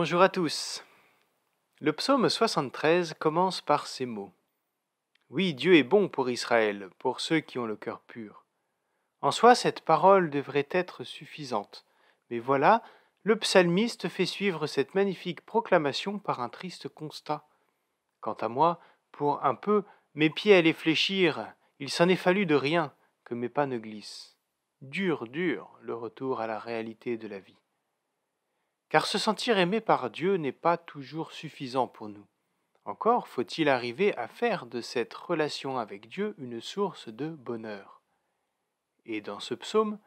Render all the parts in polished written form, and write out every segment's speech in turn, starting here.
Bonjour à tous. Le psaume 73 commence par ces mots. Oui, Dieu est bon pour Israël, pour ceux qui ont le cœur pur. En soi, cette parole devrait être suffisante. Mais voilà, le psalmiste fait suivre cette magnifique proclamation par un triste constat. Quant à moi, pour un peu, mes pieds allaient fléchir, il s'en est fallu de rien que mes pas ne glissent. Dur, dur, le retour à la réalité de la vie. Car se sentir aimé par Dieu n'est pas toujours suffisant pour nous. Encore faut-il arriver à faire de cette relation avec Dieu une source de bonheur. Et dans ce psaume,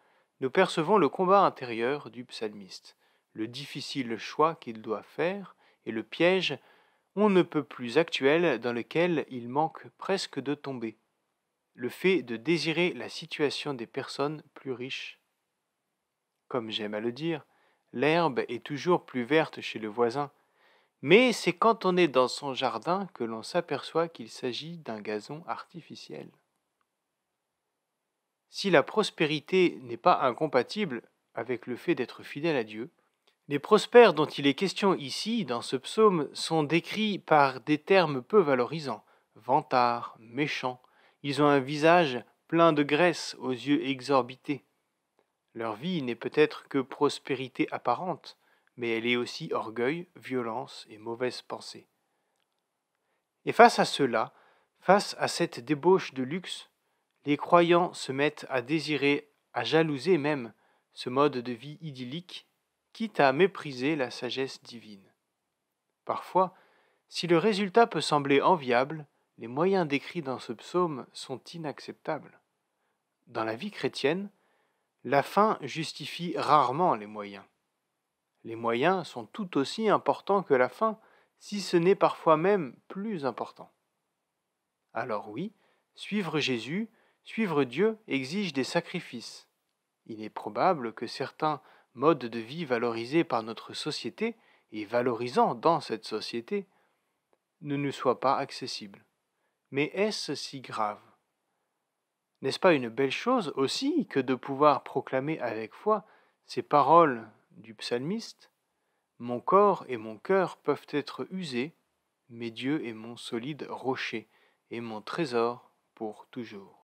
nous percevons le combat intérieur du psalmiste, le difficile choix qu'il doit faire et le piège on ne peut plus actuel dans lequel il manque presque de tomber, le fait de désirer la situation des personnes plus riches. Comme j'aime à le dire, l'herbe est toujours plus verte chez le voisin, mais c'est quand on est dans son jardin que l'on s'aperçoit qu'il s'agit d'un gazon artificiel. Si la prospérité n'est pas incompatible avec le fait d'être fidèle à Dieu, les prospères dont il est question ici dans ce psaume sont décrits par des termes peu valorisants, vantards, méchants. Ils ont un visage plein de graisse aux yeux exorbités. Leur vie n'est peut-être que prospérité apparente, mais elle est aussi orgueil, violence et mauvaise pensée. Et face à cela, face à cette débauche de luxe, les croyants se mettent à désirer, à jalouser même, ce mode de vie idyllique, quitte à mépriser la sagesse divine. Parfois, si le résultat peut sembler enviable, les moyens décrits dans ce psaume sont inacceptables. Dans la vie chrétienne, la fin justifie rarement les moyens. Les moyens sont tout aussi importants que la fin, si ce n'est parfois même plus important. Alors oui, suivre Jésus, suivre Dieu exige des sacrifices. Il est probable que certains modes de vie valorisés par notre société et valorisant dans cette société ne nous soient pas accessibles. Mais est-ce si grave ? N'est-ce pas une belle chose aussi que de pouvoir proclamer avec foi ces paroles du psalmiste ? Mon corps et mon cœur peuvent être usés, mais Dieu est mon solide rocher et mon trésor pour toujours.